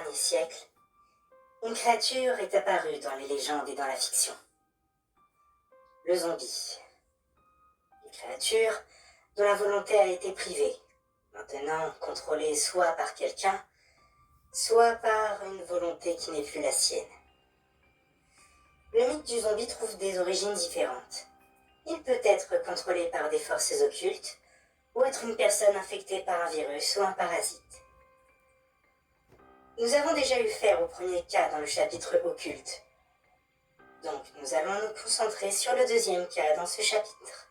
derniers siècles, une créature est apparue dans les légendes et dans la fiction. Le zombie. Une créature dont la volonté a été privée, maintenant contrôlée soit par quelqu'un, soit par une volonté qui n'est plus la sienne. Le mythe du zombie trouve des origines différentes. Il peut être contrôlé par des forces occultes, ou être une personne infectée par un virus ou un parasite. Nous avons déjà eu faire au premier cas dans le chapitre occulte. Donc nous allons nous concentrer sur le deuxième cas dans ce chapitre.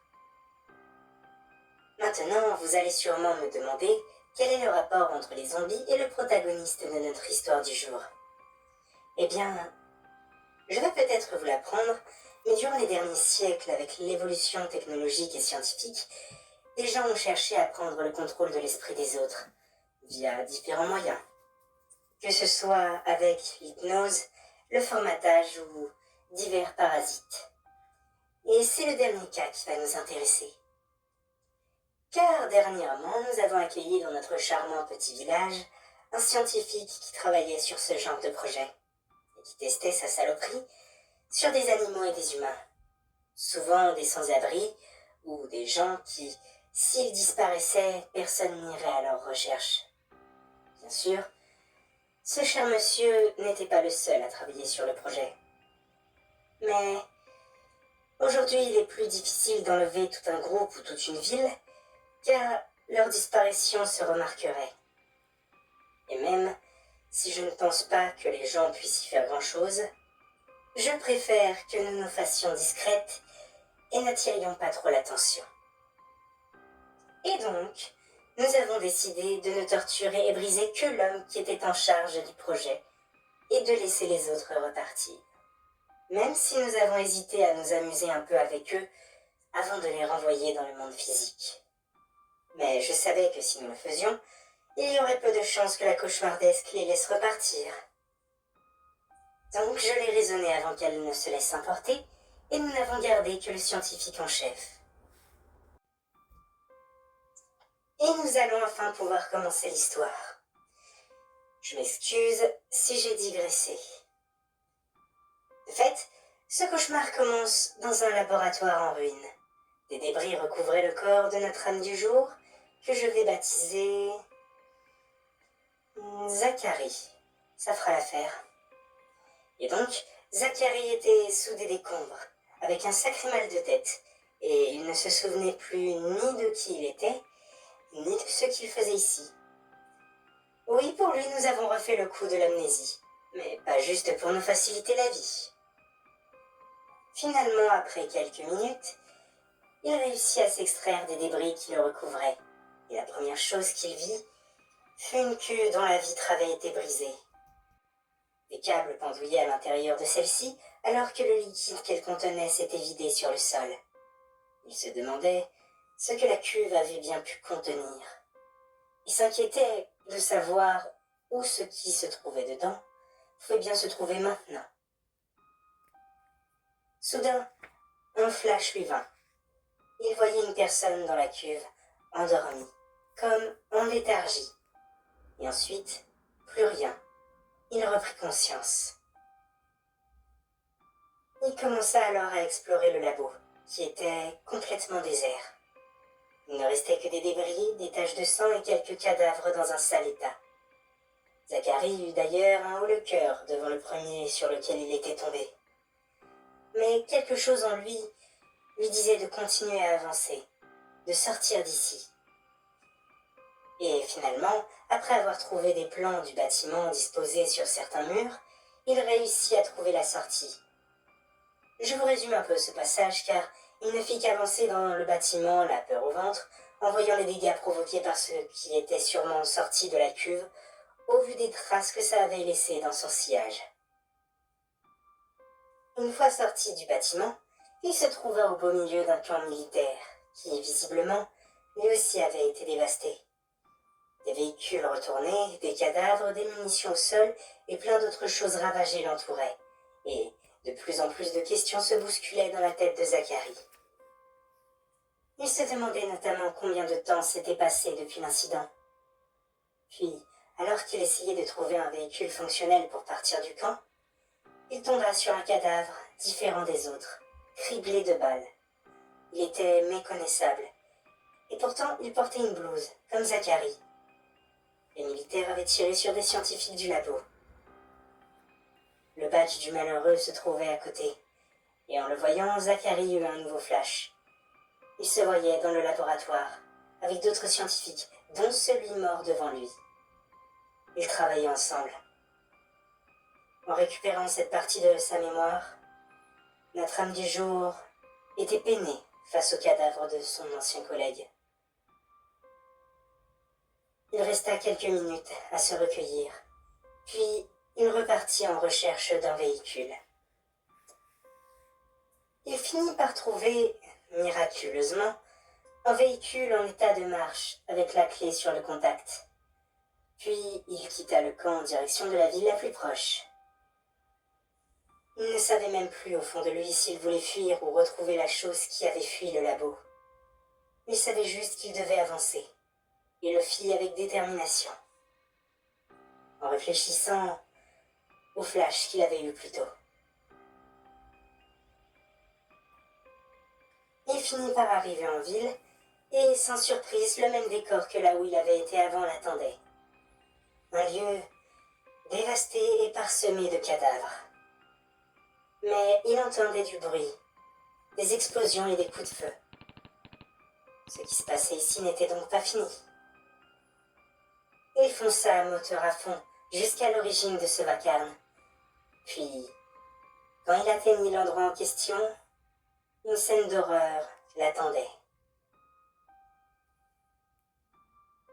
Maintenant, vous allez sûrement me demander quel est le rapport entre les zombies et le protagoniste de notre histoire du jour. Eh bien, je vais peut-être vous l'apprendre, mais durant les derniers siècles, avec l'évolution technologique et scientifique, des gens ont cherché à prendre le contrôle de l'esprit des autres, via différents moyens. Que ce soit avec l'hypnose, le formatage ou divers parasites. Et c'est le dernier cas qui va nous intéresser. Car dernièrement, nous avons accueilli dans notre charmant petit village un scientifique qui travaillait sur ce genre de projet, et qui testait sa saloperie sur des animaux et des humains. Souvent des sans-abri, ou des gens qui, s'ils disparaissaient, personne n'irait à leur recherche. Bien sûr, ce cher monsieur n'était pas le seul à travailler sur le projet. Mais aujourd'hui, il est plus difficile d'enlever tout un groupe ou toute une ville, car leur disparition se remarquerait. Et même si je ne pense pas que les gens puissent y faire grand-chose, je préfère que nous nous fassions discrètes et n'attirions pas trop l'attention. Et donc, nous avons décidé de ne torturer et briser que l'homme qui était en charge du projet, et de laisser les autres repartir. Même si nous avons hésité à nous amuser un peu avec eux, avant de les renvoyer dans le monde physique. Mais je savais que si nous le faisions, il y aurait peu de chances que la cauchemardesque les laisse repartir. Donc je l'ai raisonné avant qu'elle ne se laisse emporter, et nous n'avons gardé que le scientifique en chef. Et nous allons enfin pouvoir commencer l'histoire. Je m'excuse si j'ai digressé. De fait, ce cauchemar commence dans un laboratoire en ruine. Des débris recouvraient le corps de notre âme du jour, que je vais baptiser Zacharie. Ça fera l'affaire. Et donc, Zacharie était sous des décombres, avec un sacré mal de tête, et il ne se souvenait plus ni de qui il était, ni de ce qu'il faisait ici. Oui, pour lui, nous avons refait le coup de l'amnésie, mais pas juste pour nous faciliter la vie. Finalement, après quelques minutes, il réussit à s'extraire des débris qui le recouvraient, et la première chose qu'il vit fut une queue dont la vitre avait été brisée. Des câbles pendouillaient à l'intérieur de celle-ci, alors que le liquide qu'elle contenait s'était vidé sur le sol. Il se demandait ce que la cuve avait bien pu contenir. Il s'inquiétait de savoir où ce qui se trouvait dedans pouvait bien se trouver maintenant. Soudain, un flash lui vint. Il voyait une personne dans la cuve, endormie, comme en léthargie. Et ensuite, plus rien. Il reprit conscience. Il commença alors à explorer le labo, qui était complètement désert. Il ne restait que des débris, des taches de sang et quelques cadavres dans un sale état. Zacharie eut d'ailleurs un haut-le-cœur devant le premier sur lequel il était tombé. Mais quelque chose en lui disait de continuer à avancer, de sortir d'ici. Et finalement, après avoir trouvé des plans du bâtiment disposés sur certains murs, il réussit à trouver la sortie. Je vous résume un peu ce passage car il ne fit qu'avancer dans le bâtiment, la peur au ventre, en voyant les dégâts provoqués par ceux qui étaient sûrement sortis de la cuve, au vu des traces que ça avait laissées dans son sillage. Une fois sorti du bâtiment, il se trouva au beau milieu d'un camp militaire, qui, visiblement, lui aussi avait été dévasté. Des véhicules retournés, des cadavres, des munitions au sol et plein d'autres choses ravagées l'entouraient, et de plus en plus de questions se bousculaient dans la tête de Zacharie. Il se demandait notamment combien de temps s'était passé depuis l'incident. Puis, Alors qu'il essayait de trouver un véhicule fonctionnel pour partir du camp, il tomba sur un cadavre différent des autres, criblé de balles. Il était méconnaissable, et pourtant il portait une blouse, comme Zachary. Les militaires avaient tiré sur des scientifiques du labo. Le badge du malheureux se trouvait à côté, et en le voyant, Zachary eut un nouveau flash. Il se voyait dans le laboratoire, avec d'autres scientifiques, dont celui mort devant lui. Ils travaillaient ensemble. En récupérant cette partie de sa mémoire, notre âme du jour était peinée face au cadavre de son ancien collègue. Il resta quelques minutes à se recueillir, puis il repartit en recherche d'un véhicule. Il finit par trouver, miraculeusement, un véhicule en état de marche avec la clé sur le contact. Puis il quitta le camp en direction de la ville la plus proche. Il ne savait même plus au fond de lui s'il voulait fuir ou retrouver la chose qui avait fui le labo. Il savait juste qu'il devait avancer. Il le fit avec détermination, en réfléchissant au flash qu'il avait eu plus tôt. Il finit par arriver en ville, et sans surprise, le même décor que là où il avait été avant l'attendait. Un lieu dévasté et parsemé de cadavres. Mais il entendait du bruit, des explosions et des coups de feu. Ce qui se passait ici n'était donc pas fini. Il fonça à moteur à fond jusqu'à l'origine de ce vacarme. Puis, quand il atteignit l'endroit en question, une scène d'horreur l'attendait.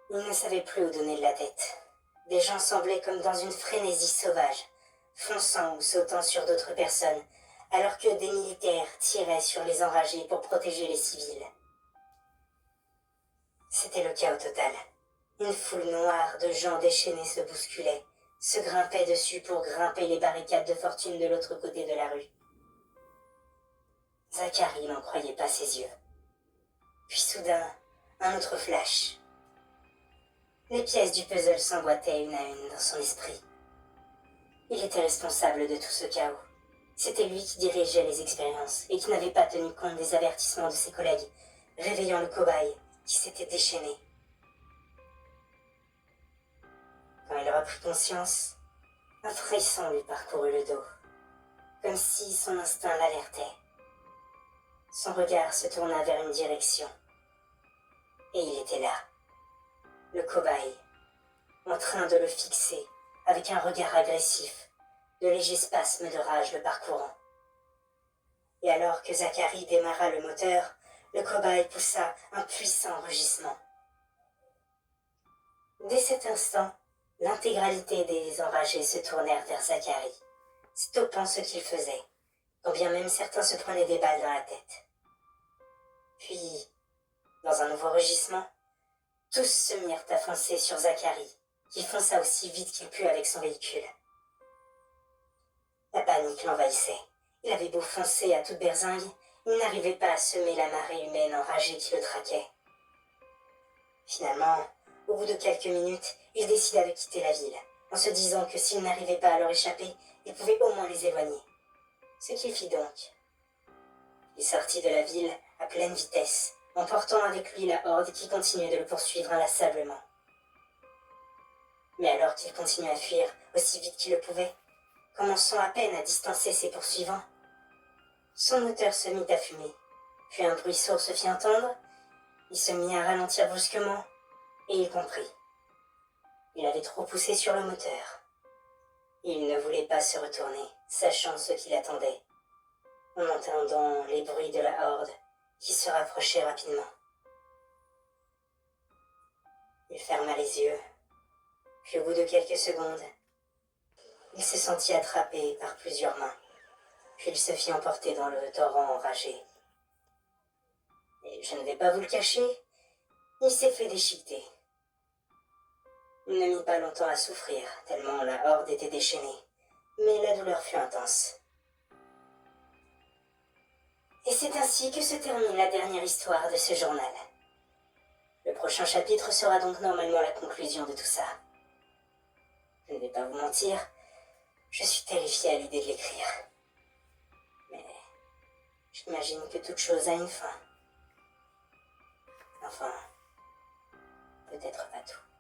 Il ne savait plus où donner de la tête. Des gens semblaient comme dans une frénésie sauvage, fonçant ou sautant sur d'autres personnes, alors que des militaires tiraient sur les enragés pour protéger les civils. C'était le chaos total. Une foule noire de gens déchaînés se bousculait, se grimpaient dessus pour grimper les barricades de fortune de l'autre côté de la rue. Zachary n'en croyait pas ses yeux. Puis soudain, un autre flash. Les pièces du puzzle s'emboîtaient une à une dans son esprit. Il était responsable de tout ce chaos. C'était lui qui dirigeait les expériences et qui n'avait pas tenu compte des avertissements de ses collègues, réveillant le cobaye qui s'était déchaîné. Quand il reprit conscience, un frisson lui parcourut le dos, comme si son instinct l'alertait. Son regard se tourna vers une direction, et il était là, le cobaye, en train de le fixer avec un regard agressif, de légers spasmes de rage le parcourant. Et alors que Zachary démarra le moteur, le cobaye poussa un puissant rugissement. Dès cet instant, l'intégralité des enragés se tournèrent vers Zachary, stoppant ce qu'ils faisaient, quand bien même certains se prenaient des balles dans la tête. Puis, dans un nouveau rugissement, tous se mirent à foncer sur Zachary, qui fonça aussi vite qu'il put avec son véhicule. La panique l'envahissait. Il avait beau foncer à toute berzingue, il n'arrivait pas à semer la marée humaine enragée qui le traquait. Finalement, au bout de quelques minutes, il décida de quitter la ville, en se disant que s'il n'arrivait pas à leur échapper, il pouvait au moins les éloigner. Ce qu'il fit donc. Il sortit de la ville à pleine vitesse, emportant avec lui la horde qui continuait de le poursuivre inlassablement. Mais alors qu'il continuait à fuir aussi vite qu'il le pouvait, commençant à peine à distancer ses poursuivants, son moteur se mit à fumer, puis un bruit sourd se fit entendre, il se mit à ralentir brusquement, et il comprit. Il avait trop poussé sur le moteur. Il ne voulait pas se retourner, sachant ce qui l'attendait, en entendant les bruits de la horde qui se rapprochait rapidement. Il ferma les yeux, puis au bout de quelques secondes, il se sentit attrapé par plusieurs mains, puis il se fit emporter dans le torrent enragé. Et je ne vais pas vous le cacher, il s'est fait déchiqueter. Il ne mit pas longtemps à souffrir, tellement la horde était déchaînée, mais la douleur fut intense. Et c'est ainsi que se termine la dernière histoire de ce journal. Le prochain chapitre sera donc normalement la conclusion de tout ça. Je ne vais pas vous mentir, je suis terrifiée à l'idée de l'écrire. Mais j'imagine que toute chose a une fin. Enfin, peut-être pas tout.